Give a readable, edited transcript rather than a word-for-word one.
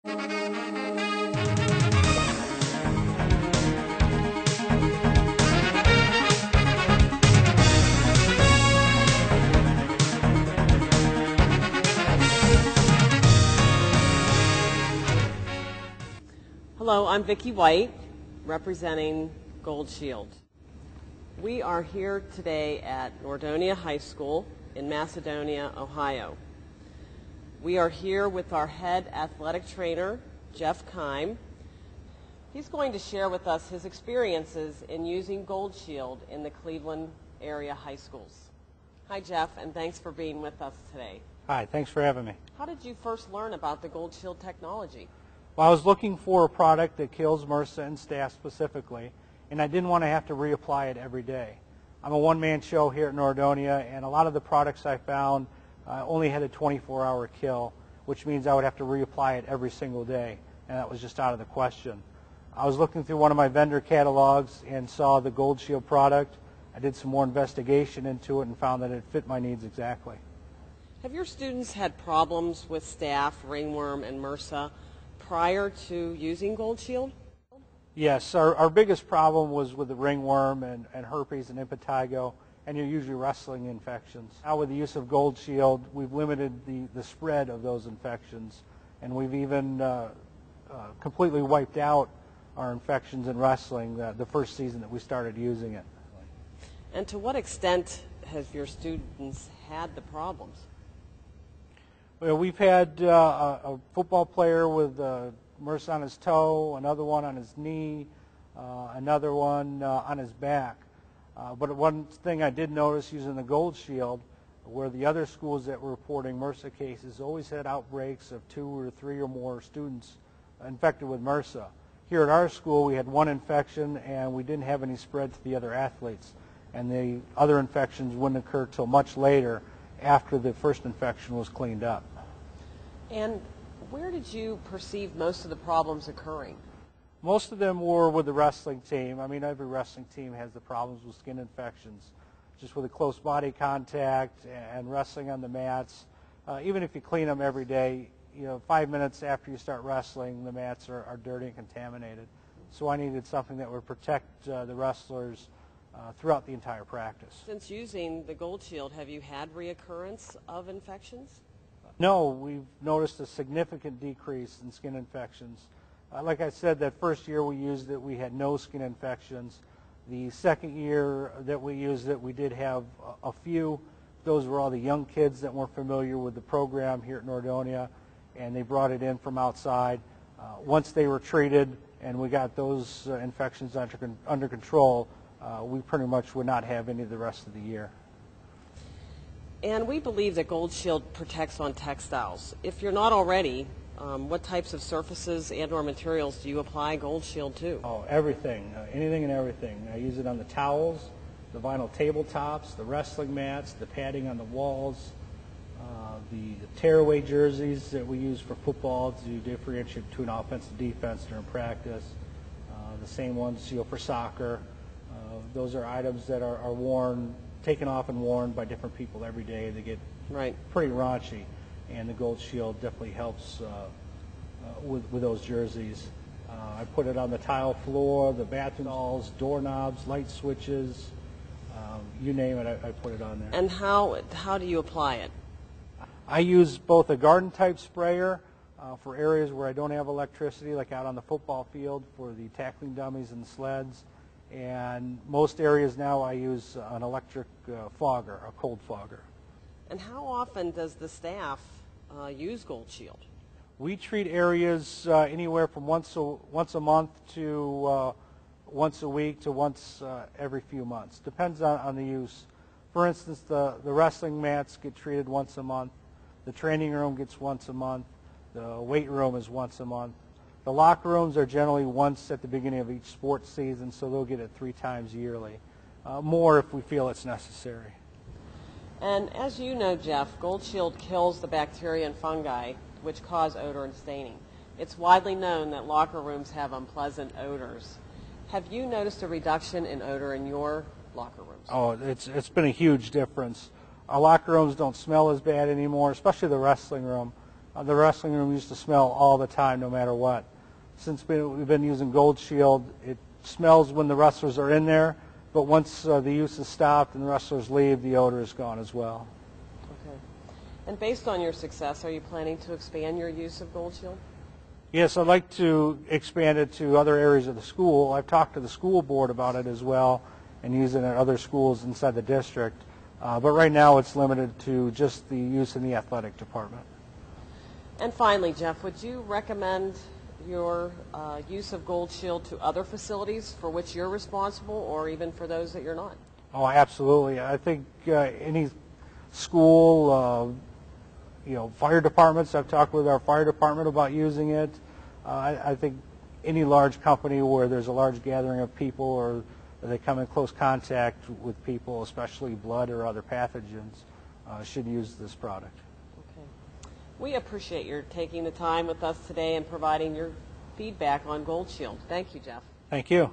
Hello, I'm Vicki White, representing Gold Shield. We are here today at Nordonia High School in Macedonia, Ohio. We are here with our head athletic trainer, Jeff Keim. He's going to share with us his experiences in using Gold Shield in the Cleveland area high schools. Hi, Jeff, and thanks for being with us today. Hi, thanks for having me. How did you first learn about the Gold Shield technology? Well, I was looking for a product that kills MRSA and staph specifically, and I didn't want to have to reapply it every day. I'm a one-man show here at Nordonia, and a lot of the products I found only had a 24-hour kill, which means I would have to reapply it every single day, and that was just out of the question. I was looking through one of my vendor catalogs and saw the Gold Shield product. I did some more investigation into it and found that it fit my needs exactly. Have your students had problems with staph, ringworm, and MRSA prior to using Gold Shield? Yes, our biggest problem was with the ringworm and herpes and impetigo, and your usually wrestling infections. Now with the use of Gold Shield, we've limited the spread of those infections, and we've even completely wiped out our infections in wrestling the first season that we started using it. And to what extent have your students had the problems? Well, we've had a football player with MRSA on his toe, another one on his knee, another one on his back. But one thing I did notice using the Gold Shield, where the other schools that were reporting MRSA cases always had outbreaks of 2 or 3 or more students infected with MRSA. Here at our school, we had one infection, and we didn't have any spread to the other athletes. And the other infections wouldn't occur till much later, after the first infection was cleaned up. And where did you perceive most of the problems occurring? Most of them were with the wrestling team. I mean, every wrestling team has the problems with skin infections, just with the close body contact and wrestling on the mats. Even if you clean them every day, 5 minutes after you start wrestling, the mats are dirty and contaminated. So I needed something that would protect the wrestlers throughout the entire practice. Since using the Gold Shield, have you had reoccurrence of infections? No, we've noticed a significant decrease in skin infections. Like I said, that first year we used it, we had no skin infections. The second year that we used it, we did have a few. Those were all the young kids that weren't familiar with the program here at Nordonia, and they brought it in from outside. Once they were treated and we got those infections under control, we pretty much would not have any the rest of the year. And we believe that Gold Shield protects on textiles. If you're not already, what types of surfaces and or materials do you apply Gold Shield to? Oh, everything, anything and everything. I use it on the towels, the vinyl tabletops, the wrestling mats, the padding on the walls, the tearaway jerseys that we use for football to differentiate between offense and defense during practice, the same ones for soccer. Those are items that are worn, taken off and worn by different people every day. They get pretty raunchy, and the Gold Shield definitely helps with those jerseys. I put it on the tile floor, the bathroom stalls, doorknobs, light switches, you name it, I put it on there. And how do you apply it? I use both a garden type sprayer for areas where I don't have electricity, like out on the football field for the tackling dummies and sleds. And most areas now I use an electric fogger, a cold fogger. And how often does the staff use Gold Shield? We treat areas anywhere from once a month to once a week to once every few months. Depends on the use. For instance, the wrestling mats get treated once a month. The training room gets once a month. The weight room is once a month. The locker rooms are generally once at the beginning of each sports season, so they'll get it 3 times yearly. More if we feel it's necessary. And as you know, Jeff, Gold Shield kills the bacteria and fungi which cause odor and staining. It's widely known that locker rooms have unpleasant odors. Have you noticed a reduction in odor in your locker rooms? Oh, it's been a huge difference. Our locker rooms don't smell as bad anymore, especially the wrestling room. The wrestling room used to smell all the time, no matter what. Since we've been using Gold Shield, it smells when the wrestlers are in there, but once the use is stopped and the wrestlers leave, the odor is gone as well. Okay. And based on your success, are you planning to expand your use of Gold Shield? Yes, I'd like to expand it to other areas of the school. I've talked to the school board about it as well and using it at other schools inside the district. But right now it's limited to just the use in the athletic department. And finally, Jeff, would you recommend your use of Gold Shield to other facilities for which you're responsible, or even for those that you're not? Oh, absolutely. I think any school, fire departments, I've talked with our fire department about using it. I think any large company where there's a large gathering of people or they come in close contact with people, especially blood or other pathogens, should use this product. Okay. We appreciate your taking the time with us today and providing your feedback on Gold Shield. Thank you, Jeff. Thank you.